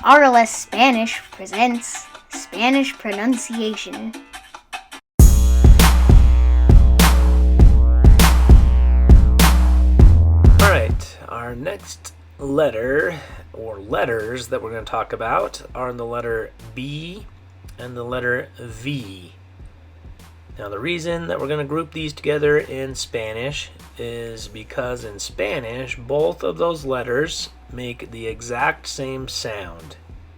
RLS Spanish presents Spanish pronunciation. Alright, our next letter, or letters that we're going to talk about, are the letter B and the letter V. Now the reason that we're going to group these together in Spanish is because in Spanish, both of those letters make the exact same sound.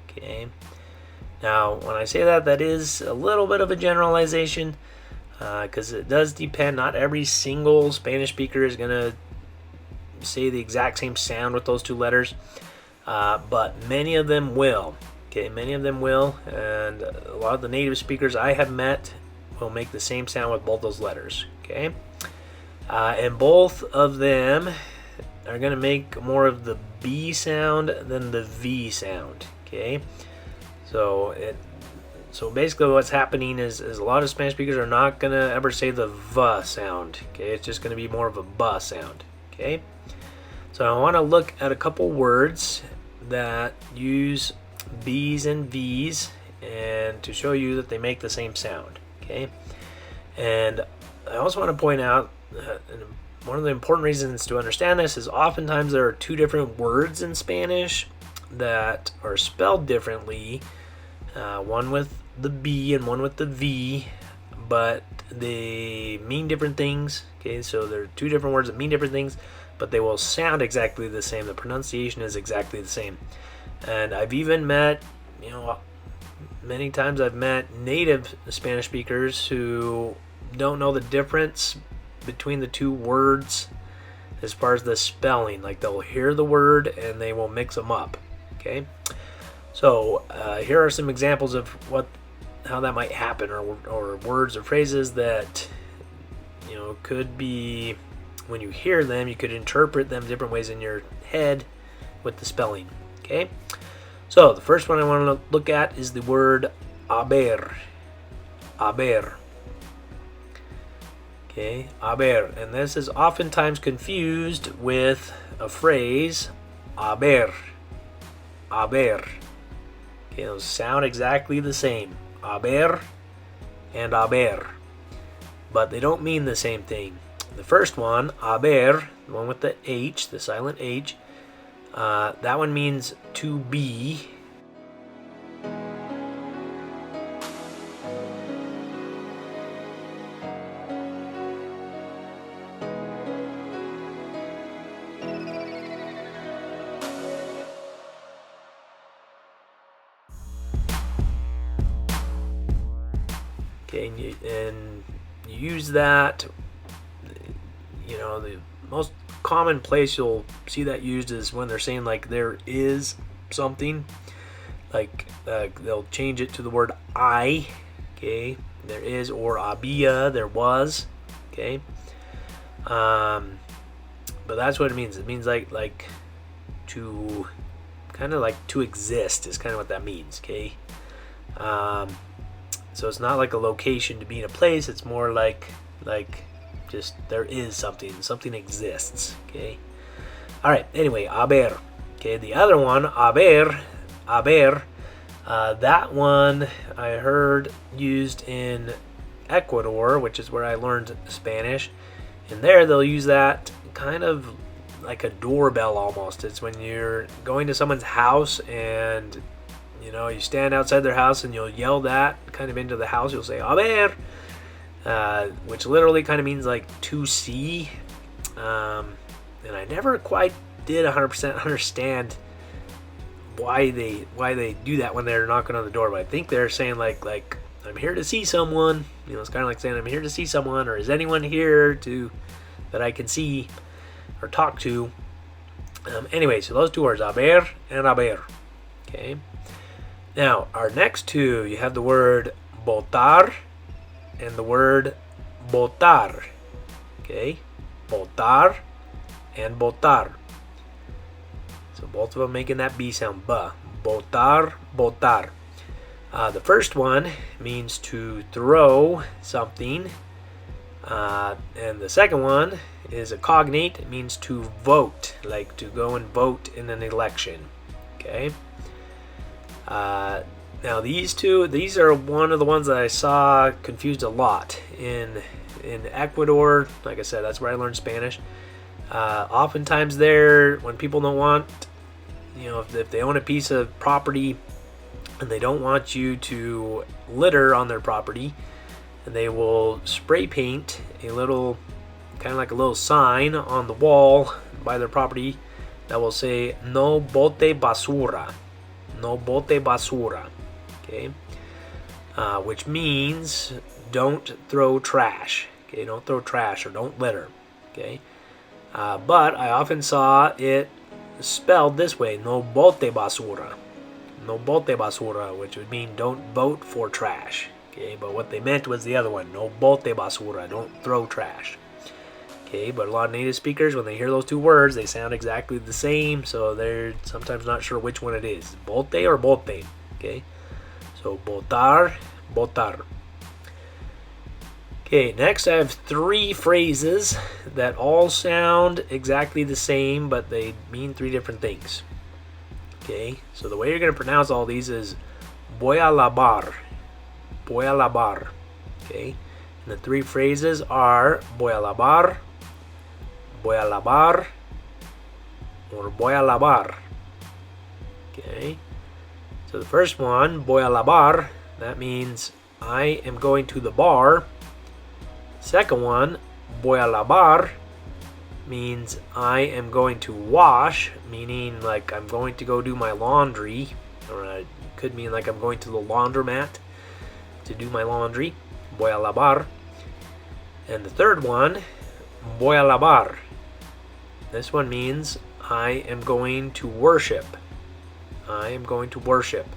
Okay. Now, when I say that, that is a little bit of a generalization because it does depend. Not every single Spanish speaker is going to say the exact same sound with those two letters, but many of them will. Okay, many of them will, and a lot of the native speakers I have met will make the same sound with both those letters. Okay, and both of them are going to make more of the B sound than the V sound. Okay, so basically what's happening is a lot of Spanish speakers are not going to ever say the V sound. Okay, it's just going to be more of a B sound. Okay, so I want to look at a couple words that use B's and V's and to show you that they make the same sound. Okay, and I also want to point out that one of the important reasons to understand this is oftentimes there are two different words in Spanish that are spelled differently, one with the B and one with the V, but they mean different things. Okay, so there are two different words that mean different things, but they will sound exactly the same. The pronunciation is exactly the same. And I've even met, many times I've met native Spanish speakers who don't know the difference between the two words as far as the spelling. Like they'll hear the word and they will mix them up. Okay, so here are some examples of how that might happen, or words or phrases that could be, when you hear them, you could interpret them different ways in your head with the spelling. Okay, so the first one I want to look at is the word haber. Haber. Okay, haber, and this is oftentimes confused with a phrase, haber. Haber. Okay, those sound exactly the same, haber and haber, but they don't mean the same thing. The first one, haber, the one with the H, the silent H, that one means to be. Okay, and you use that. The most common place you'll see that used is when they're saying like there is something. Like they'll change it to the word I. Okay, there is, or había, there was. Okay, but that's what it means. It means like to, kind of like to exist is kind of what that means. Okay, so it's not like a location to be in a place. It's more like just there is something exists. Okay, all right, anyway, haber. Okay, the other one, haber, that one I heard used in Ecuador, which is where I learned Spanish, and there they'll use that kind of like a doorbell almost. It's when you're going to someone's house and you stand outside their house and you'll yell that kind of into the house. You'll say haber, which literally kind of means like to see. And I never quite did 100% understand why they do that when they're knocking on the door. But I think they're saying like I'm here to see someone. It's kind of like saying I'm here to see someone, or is anyone here that I can see or talk to. Anyway, so those two words, haber and haber. Okay. Now, our next two, you have the word botar and the word botar. Okay, botar and botar. So both of them making that B sound, ba. Botar, botar. The first one means to throw something, and the second one is a cognate. It means to vote, like to go and vote in an election. Okay. Now these are one of the ones that I saw confused a lot in Ecuador. Like I said, that's where I learned Spanish. Oftentimes there, when people don't want, if they own a piece of property and they don't want you to litter on their property, and they will spray paint a little, kind of like a little sign on the wall by their property that will say "No bote basura," "No bote basura," okay, which means don't throw trash. Okay, don't throw trash or don't litter. Okay, but I often saw it spelled this way: "No bote basura," "No bote basura," which would mean don't vote for trash. Okay, but what they meant was the other one: "No bote basura," don't throw trash. Okay, but a lot of native speakers, when they hear those two words, they sound exactly the same, so they're sometimes not sure which one it is, bote or bote. Okay, so botar, botar. Okay, next I have 3 phrases that all sound exactly the same, but they mean 3 different things. Okay, so the way you're going to pronounce all these is voy a lavar, voy a lavar. Okay, and the 3 phrases are voy a lavar, voy a lavar, or voy a lavar. Okay, so the first one, voy a lavar, that means I am going to the bar. Second one, voy a lavar, means I am going to wash, meaning like I'm going to go do my laundry, or it could mean like I'm going to the laundromat to do my laundry, voy a lavar. And the third one, voy a lavar, this one means I am going to worship. I am going to worship.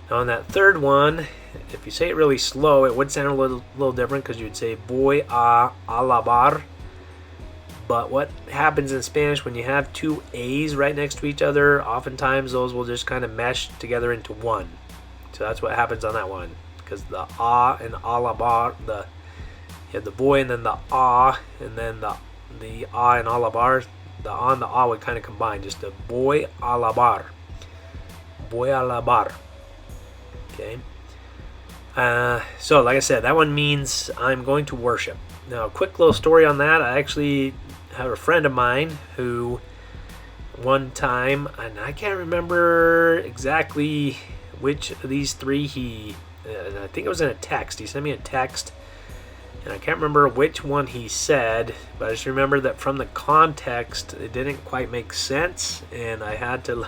Now on that third one, if you say it really slow, it would sound a little different, because you'd say voy a alabar. But what happens in Spanish when you have 2 A's right next to each other, oftentimes those will just kind of mesh together into one. So that's what happens on that one, because the a and alabar, you have the voy and then the a, and then the a and alabar, the a and the a would kind of combine, just the voy a lavar, voy a lavar. Okay, so like I said, that one means I'm going to worship. Now, a quick little story on that. I actually have a friend of mine who one time, and I can't remember exactly which of these 3 I think it was in a text. He sent me a text, and I can't remember which one he said, but I just remember that from the context, it didn't quite make sense, and I had to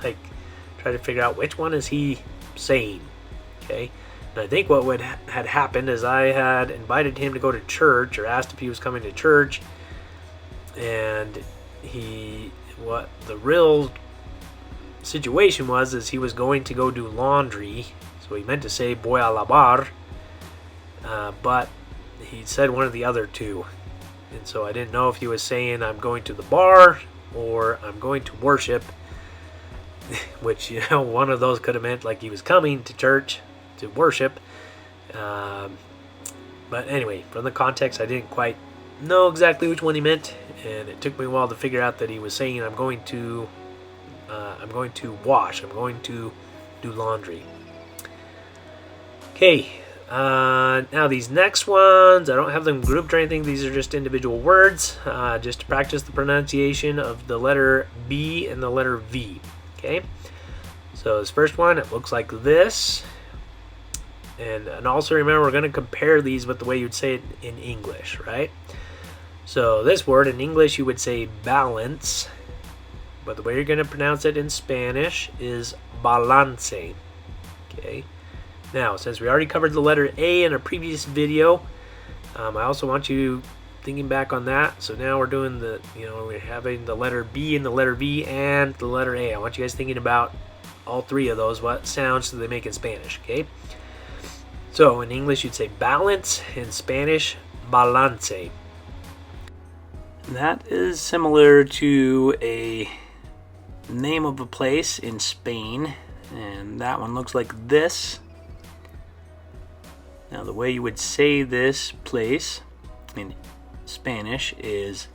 try to figure out which one is he saying. Okay, and I think what had happened is I had invited him to go to church, or asked if he was coming to church, and what the real situation was is he was going to go do laundry, so he meant to say voy a lavar, but he said one of the other 2, and so I didn't know if he was saying I'm going to the bar or I'm going to worship, which, one of those could have meant like he was coming to church to worship, but anyway, from the context, I didn't quite know exactly which one he meant, and it took me a while to figure out that he was saying I'm going to wash, I'm going to do laundry. Okay, now these next ones, I don't have them grouped or anything. These are just individual words, just to practice the pronunciation of the letter B and the letter V. Okay, so this first one, it looks like this. And also remember, we're going to compare these with the way you'd say it in English, right? So this word in English you would say balance, but the way you're going to pronounce it in Spanish is balance. Okay. Now, since we already covered the letter A in a previous video, I also want you thinking back on that. So now we're doing we're having the letter B and the letter V and the letter A. I want you guys thinking about all 3 of those, what sounds do they make in Spanish, okay? So in English you'd say balance, in Spanish balance. That is similar to a name of a place in Spain, and that one looks like this. Now the way you would say this place in Spanish is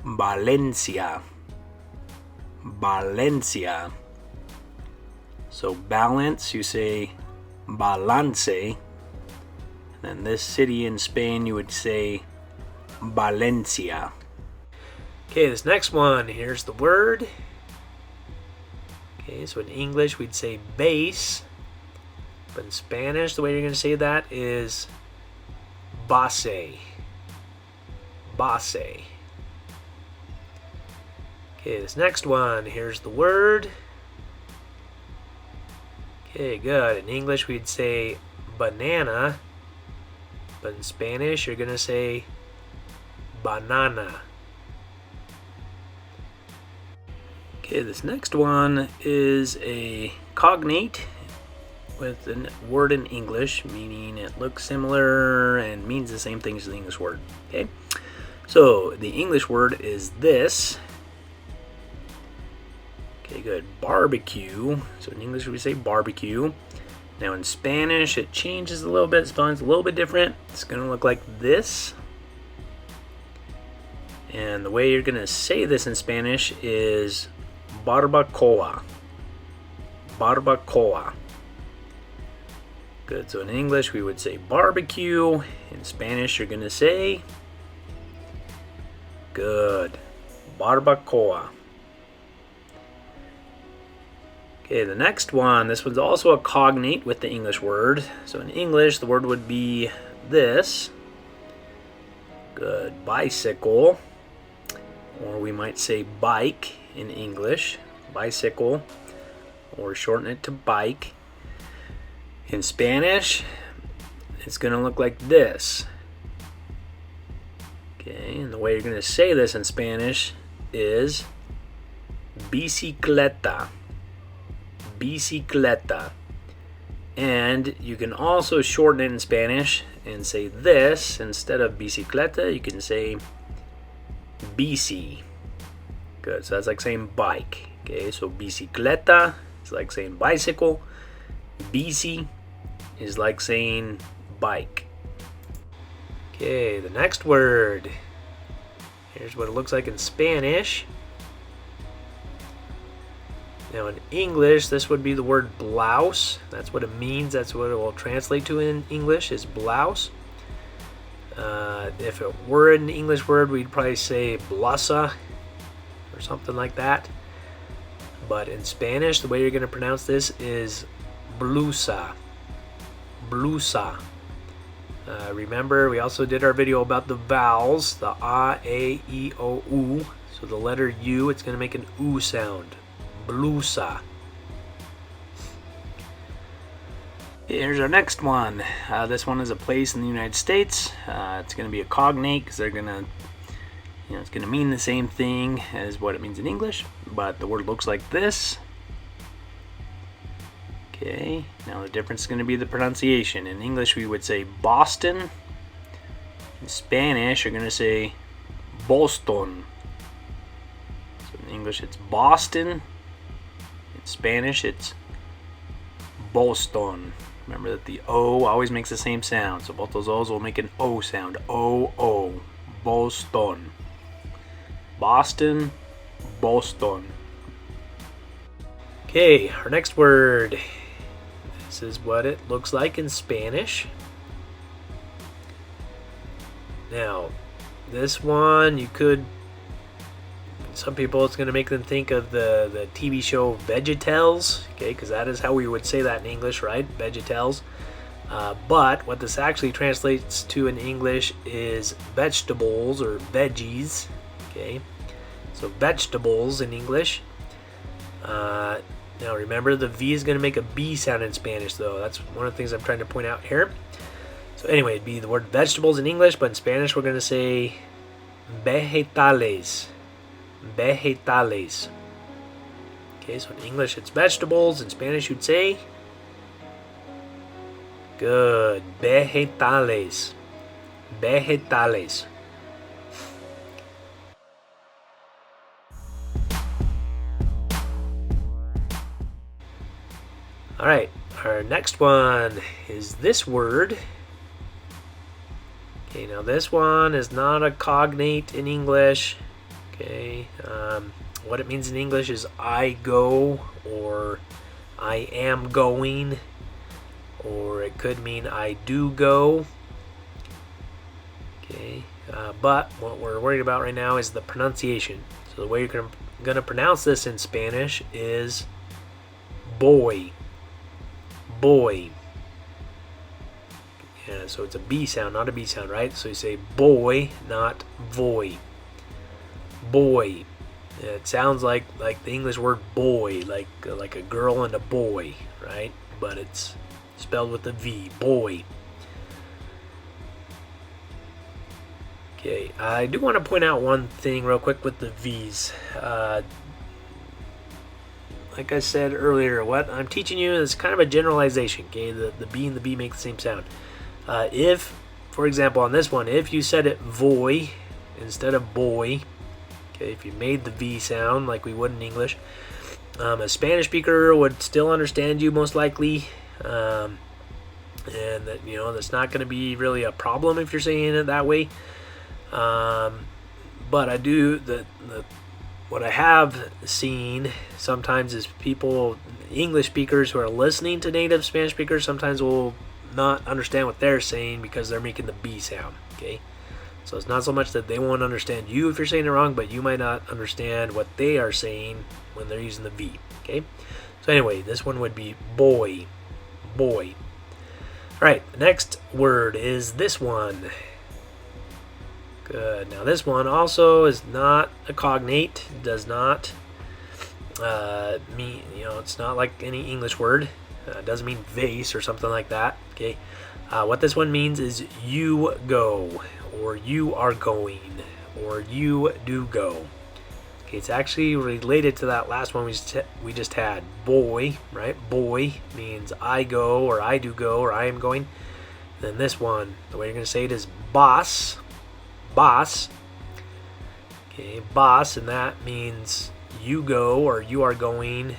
Valencia. Valencia. So balance, you say balance. And then this city in Spain, you would say Valencia. Okay, this next one, here's the word. Okay, so in English we'd say base, but in Spanish the way you're going to say that is base. Base. Okay, this next one, here's the word. Okay, good. In English we'd say banana, but in Spanish you're going to say banana. Okay, this next one is a cognate with a word in English, meaning it looks similar and means the same thing as the English word. Okay, so the English word is this. Okay, good. Barbecue. So in English we say barbecue. Now in Spanish it changes a little bit. Spelling's a little bit different. It's going to look like this. And the way you're going to say this in Spanish is barbacoa. Barbacoa. Good. So in English we would say barbecue. In Spanish you're going to say good. Barbacoa. Okay, the next one, this one's also a cognate with the English word. So in English the word would be this. Good. Bicycle. Or we might say bike in English, bicycle, or shorten it to bike. In Spanish, it's going to look like this. Okay, and the way you're going to say this in Spanish is bicicleta. Bicicleta. And you can also shorten it in Spanish and say this. Instead of bicicleta, you can say bici. Good. So that's like saying bike. Okay, so bicicleta is like saying bicycle. Bici is like saying bike. Okay, the next word. Here's what it looks like in Spanish. Now in English, this would be the word blouse. That's what it means. That's what it will translate to in English, is blouse. If it were an English word, we'd probably say blusa or something like that. But in Spanish, the way you're going to pronounce this is blusa. Blusa. Remember, we also did our video about the vowels, the A, A, E, O, U. So the letter U, it's going to make an U sound. Blusa. Here's our next one. This one is a place in the United States. It's going to be a cognate because they're going to, it's going to mean the same thing as what it means in English, but the word looks like this. Okay, now the difference is going to be the pronunciation. In English, we would say Boston. In Spanish, you're going to say Boston. So in English, it's Boston. In Spanish, it's Boston. Remember that the O always makes the same sound, so both those O's will make an O sound. O-O. Boston. Boston. Boston. Okay, our next word. This is what it looks like in Spanish. Now, this one you could, some people it's going to make them think of the TV show VeggieTales, okay, because that is how we would say that in English, right? VeggieTales. But what this actually translates to in English is vegetables or veggies, okay? So vegetables in English. Now remember, the V is going to make a B sound in Spanish, though. That's one of the things I'm trying to point out here. So anyway, it'd be the word vegetables in English, but in Spanish we're going to say vegetales. Vegetales. Okay, so in English it's vegetables. In Spanish you'd say good. Vegetales. Vegetales. All right, our next one is this word. Okay, now this one is not a cognate in English. Okay, what it means in English is I go, or I am going, or it could mean I do go. Okay, but what we're worried about right now is the pronunciation. So the way you're going to pronounce this in Spanish is boy. Boy. Yeah, so it's a B sound, not a B sound, right? So you say boy, not voy. Boy. Yeah, it sounds like the English word boy, like a girl and a boy, right? But it's spelled with a V, boy. Okay, I do want to point out one thing real quick with the V's. Like I said earlier, what I'm teaching you is kind of a generalization, okay? The B and the B make the same sound. If, for example, on this one, if you said it voy instead of boy, okay, if you made the V sound like we would in English, a Spanish speaker would still understand you most likely, and that, you know, that's not going to be really a problem if you're saying it that way. But I do what I have seen sometimes is people, English speakers who are listening to native Spanish speakers, sometimes will not understand what they're saying because they're making the B sound. Okay, so it's not so much that they won't understand you if you're saying it wrong, but you might not understand what they are saying when they're using the V. Okay, so anyway, this one would be boy. Boy. All right, the next word is this one. Good. Now this one also is not a cognate. It does not mean, you know, it's not like any English word. It doesn't mean vase or something like that. Okay. What this one means is you go, or you are going, or you do go. Okay, it's actually related to that last one we just had. Boy, right? Boy means I go, or I do go, or I am going. Then this one, the way you're going to say it is boss. Boss. Okay, boss, and that means you go, or you are going,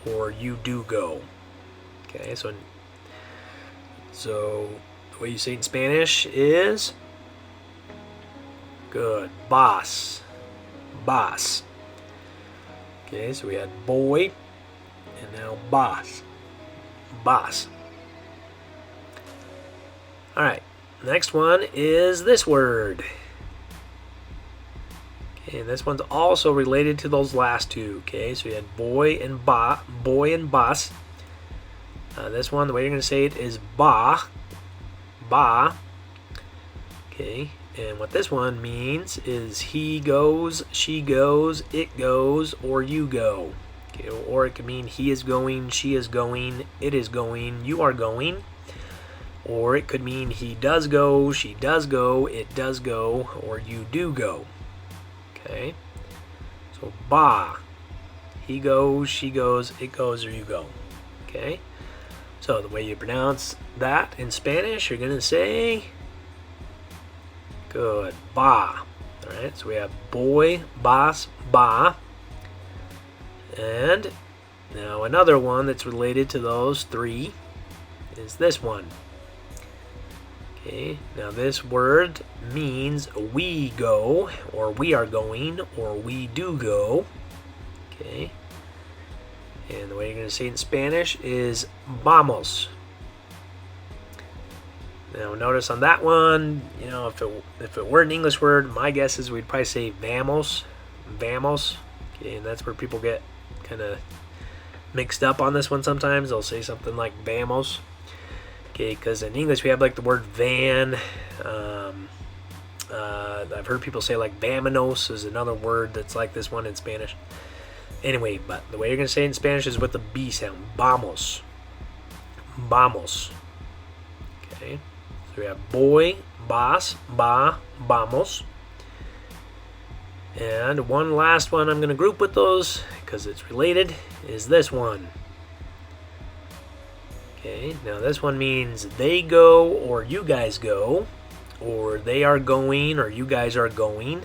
or you do go. Okay, so the way you say it in Spanish is good. Boss. Boss. Okay, so we had boy, and now boss. Boss. All right, next one is this word. And this one's also related to those last two. Okay, so we had boy and bus. This one, the way you're going to say it is ba. Okay, and what this one means is he goes, she goes, it goes, or you go. Okay, or it could mean he is going, she is going, it is going, you are going. Or it could mean he does go, she does go, it does go, or you do go. Okay, so ba, he goes, she goes, it goes, or you go. Okay, so the way you pronounce that in Spanish, you're going to say, good, ba. All right, so we have boy, bas, ba. And now another one that's related to those three is this one. Okay, now this word means we go, or we are going, or we do go. Okay, and the way you're going to say it in Spanish is vamos. Now notice on that one, you know, if it were an English word, my guess is we'd probably say vamos. Vamos. Okay, and that's where people get kind of mixed up on this one sometimes. They'll say something like vamos. Okay, because in English we have like the word van. I've heard people say like vámonos is another word that's like this one in Spanish. Anyway, but the way you're going to say it in Spanish is with the B sound. Vamos. Vamos. Okay, so we have boy, vas, ba, vamos. And one last one I'm going to group with those because it's related is this one. Okay, now this one means they go or you guys go, or they are going or you guys are going,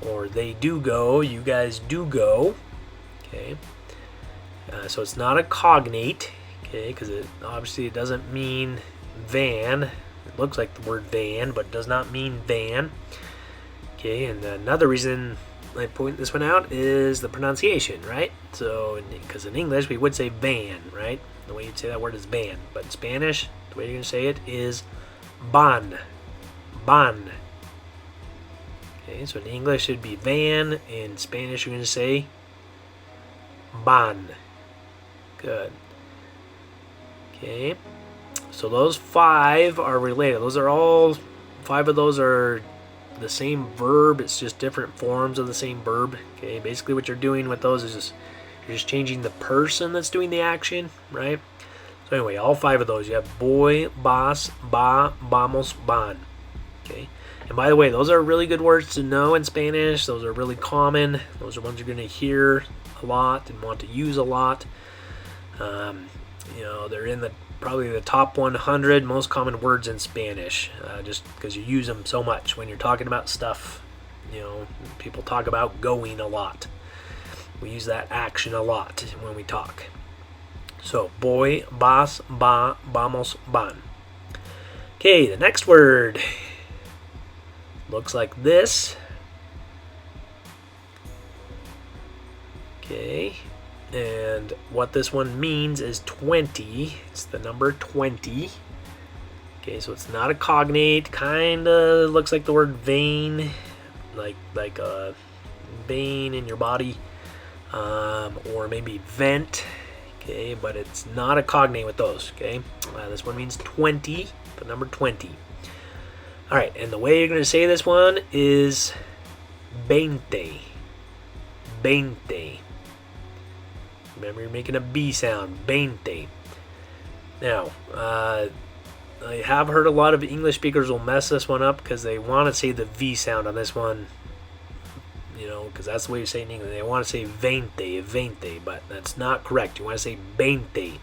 or they do go, you guys do go. Okay, so it's not a cognate, okay, because obviously it doesn't mean van. It looks like the word van, but does not mean van. Okay, and another reason I point this one out, is the pronunciation, right? So, because in English we would say van, right? The way you'd say that word is van. But in Spanish, the way you're going to say it is ban. Ban. Okay, so in English it'd be van. In Spanish you're going to say ban. Good. Okay. So those 5 are related. Those are all 5 of those are the same verb. It's just different forms of the same verb. Okay. Basically, what you're doing with those is you're just changing the person that's doing the action, right? So anyway, all 5 of those. You have voy, vas, va, vamos, van. Okay. And by the way, those are really good words to know in Spanish. Those are really common. Those are ones you're going to hear a lot and want to use a lot. They're in probably the top 100 most common words in Spanish, just because you use them so much when you're talking about stuff. People talk about going a lot. We use that action a lot when we talk. So, voy, vas, va, vamos, van. Okay, the next word looks like this. Okay. And what this one means is 20. It's the number 20. Okay, so it's not a cognate. Kind of looks like the word vein, like a vein in your body, or maybe vent. Okay, but it's not a cognate with those. Okay, this one means 20, the number 20. All right, and the way you're going to say this one is 20. 20. Remember, you're making a B sound, 20. Now, I have heard a lot of English speakers will mess this one up because they want to say the V sound on this one, because that's the way you say it in English. They want to say 20, but that's not correct. You want to say 20.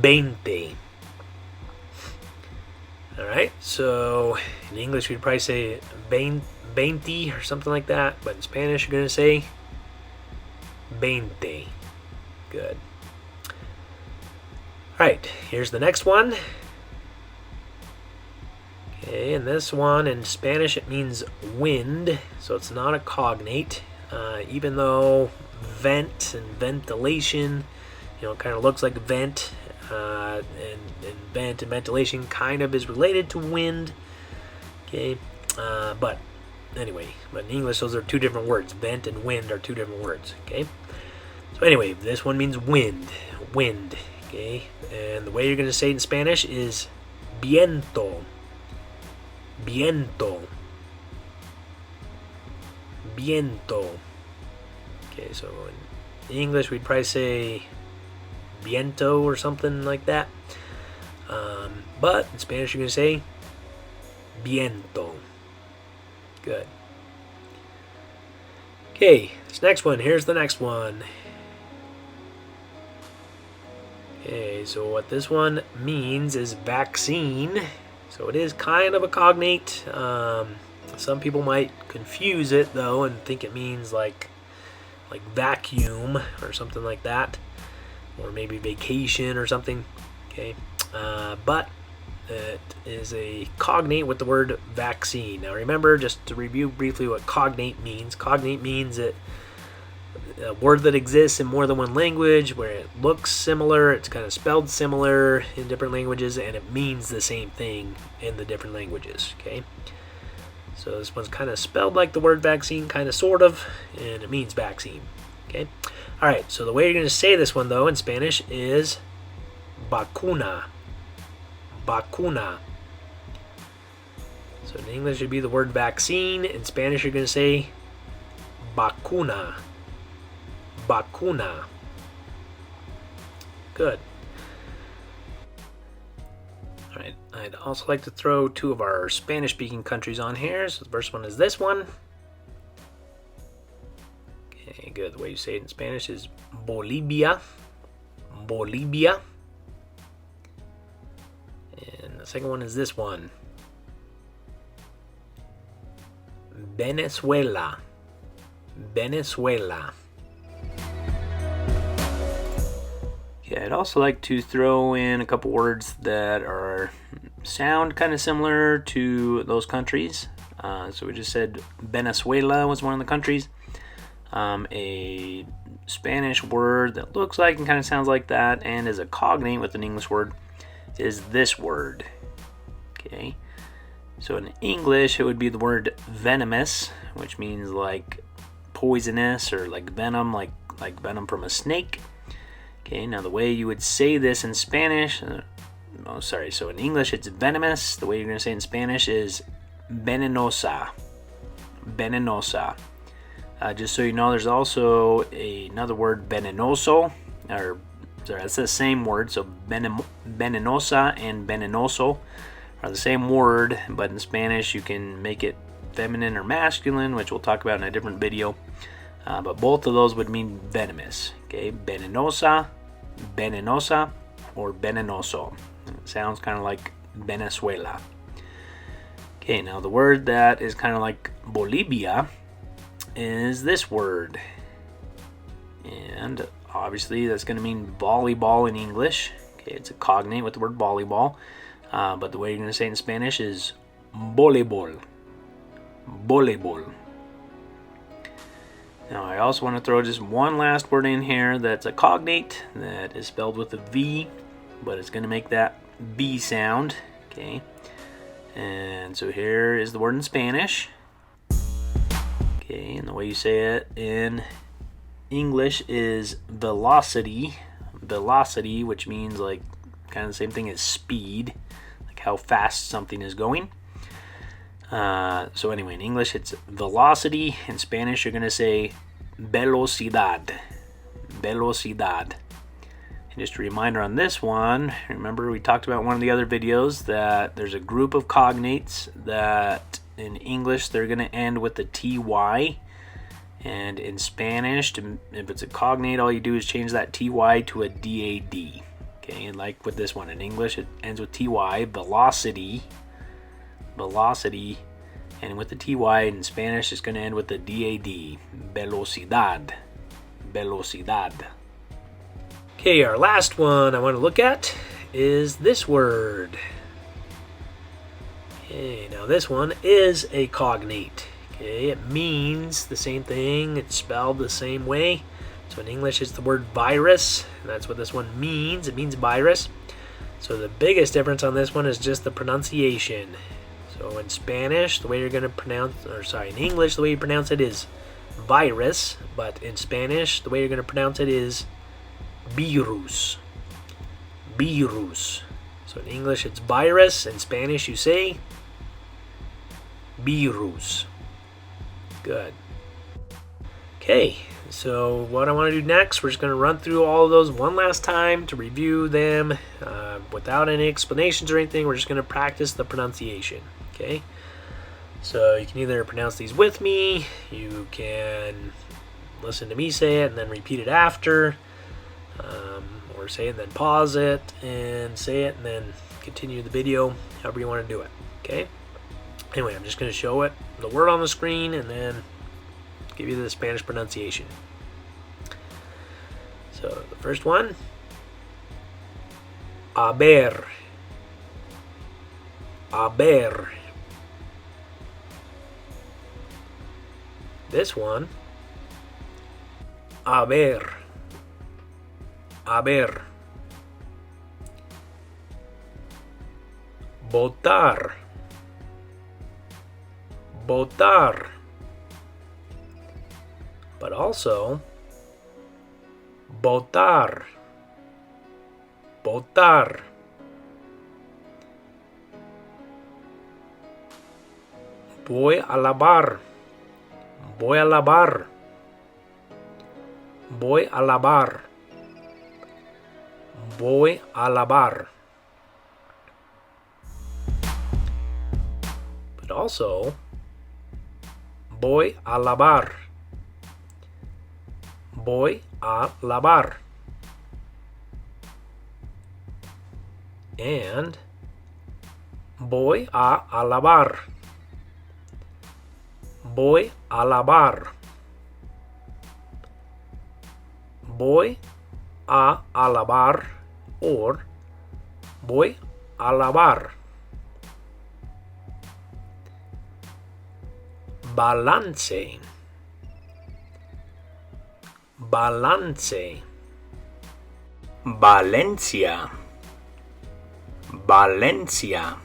20. All right, so in English, we'd probably say 20 or something like that, but in Spanish, you're going to say 20. Good. All right, here's the next one. Okay, and this one in Spanish it means wind, so it's not a cognate. Even though vent and ventilation, kind of looks like vent, and vent and ventilation kind of is related to wind. Okay, but anyway, but in English those are 2 different words. Vent and wind are 2 different words. Okay. So anyway, this one means wind. Wind. Okay. And the way you're going to say it in Spanish is viento. Viento. Viento. Okay, so in English we'd probably say viento or something like that. But in Spanish you're going to say viento. Good. Okay, this next one. Here's the next one. Okay, so what this one means is vaccine. So it is kind of a cognate. Some people might confuse it though and think it means like vacuum or something like that, or maybe vacation or something. Okay, but it is a cognate with the word vaccine. Now remember, just to review briefly what cognate means. Cognate means a word that exists in more than one language, where it looks similar, it's kind of spelled similar in different languages, and it means the same thing in the different languages. Okay, so this one's kind of spelled like the word vaccine, kind of, sort of, and it means vaccine. Okay, all right, so the way you're going to say this one though in Spanish is vacuna. Vacuna. So in English it would be the word vaccine. In Spanish you're going to say vacuna. Vacuna. Good. Alright, I'd also like to throw 2 of our Spanish-speaking countries on here. So the first one is this one. Okay, good. The way you say it in Spanish is Bolivia. Bolivia. And the second one is this one. Venezuela. Venezuela. Yeah, I'd also like to throw in a couple words that sound kind of similar to those countries. So we just said Venezuela was one of the countries. A Spanish word that looks like and kind of sounds like that and is a cognate with an English word is this word. Okay, so in English it would be the word venomous, which means like poisonous or like venom, like venom from a snake. Okay, now the way you would say this in Spanish, so in English it's venomous. The way you're going to say it in Spanish is venenosa. Venenosa. Just so you know, there's also another word, venenoso, it's the same word. So venenosa and venenoso are the same word, but in Spanish you can make it feminine or masculine, which we'll talk about in a different video. But both of those would mean venomous. Okay, venenosa, venenosa, or venenoso. It sounds kind of like Venezuela. Okay, now the word that is kind of like Bolivia is this word, and obviously that's going to mean volleyball in English. Okay, it's a cognate with the word volleyball, but the way you're going to say it in Spanish is voleibol. Voleibol. Now I also want to throw just one last word in here that's a cognate that is spelled with a V, but it's going to make that B sound. Okay, and so here is the word in Spanish. Okay, and the way you say it in English is velocity. Velocity, which means like kind of the same thing as speed, like how fast something is going. So anyway, in English it's velocity. In Spanish you're going to say velocidad. Velocidad. And just a reminder on this one, remember we talked about in one of the other videos that there's a group of cognates that in English they're going to end with the TY, and in Spanish, if it's a cognate, all you do is change that TY to a DAD. Okay, and like with this one, in English it ends with TY, velocity, velocity, and with the TY in Spanish it's going to end with the DAD, velocidad, velocidad. Okay, our last one I want to look at is this word. Okay, now this one is a cognate. Okay, it means the same thing. It's spelled the same way. So in English it's the word virus, and that's what this one means. It means virus. So the biggest difference on this one is just the pronunciation. So in Spanish, the way you're going to pronounce, in English, the way you pronounce it is virus, but in Spanish, the way you're going to pronounce it is virus. Virus. So in English it's virus. In Spanish you say virus. Good. Okay, so what I want to do next, we're just going to run through all of those one last time to review them without any explanations or anything. We're just going to practice the pronunciation. Okay, so you can either pronounce these with me, you can listen to me say it and then repeat it after, or say it and then pause it and say it and then continue the video, however you want to do it. Okay, anyway, I'm just going to show it, the word on the screen, and then give you the Spanish pronunciation. So the first one, haber, haber. This one, haber, haber. Votar, votar. But also votar, votar. Voy a lavar, voy a lavar, voy a lavar, voy a lavar. But also voy a lavar, voy a lavar. And voy a lavar, voy a lavar, voy a lavar, or voy a lavar. balance, balance. Valencia, Valencia.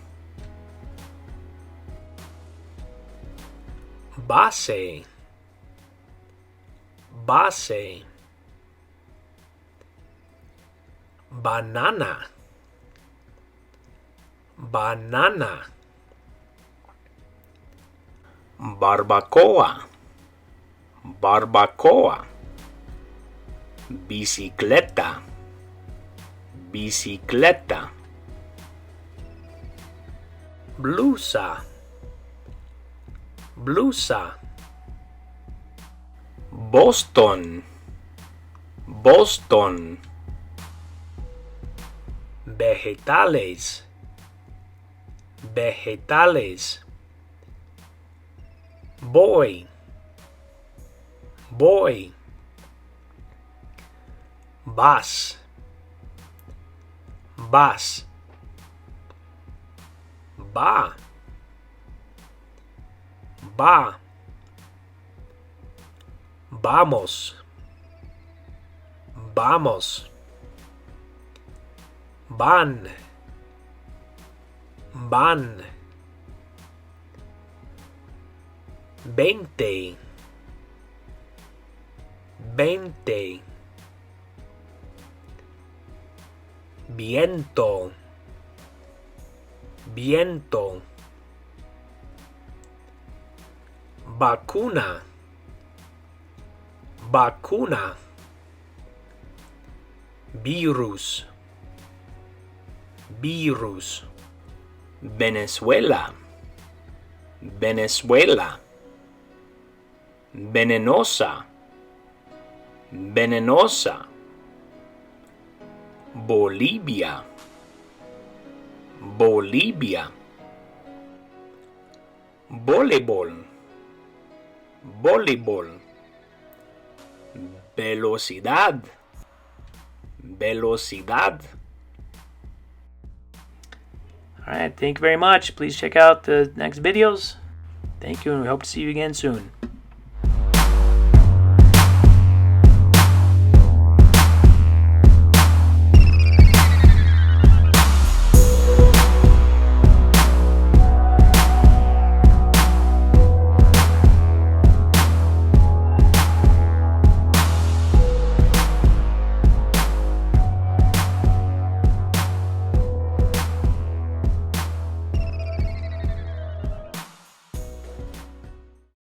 Base, base. Banana, banana. Barbacoa, barbacoa. Bicicleta, bicicleta. Blusa, blusa. Boston, Boston. Vegetales, vegetales. Boy, boy. Bus, bus. Va, va. Vamos, vamos. Van, van. 20, 20. Viento, viento. Vacuna, vacuna. Virus, virus. Venezuela, Venezuela. Venenosa, venenosa. Bolivia, Bolivia. Voleibol, voleibol. Velocidad, velocidad. All right, thank you very much. Please check out the next videos. Thank you, and we hope to see you again soon.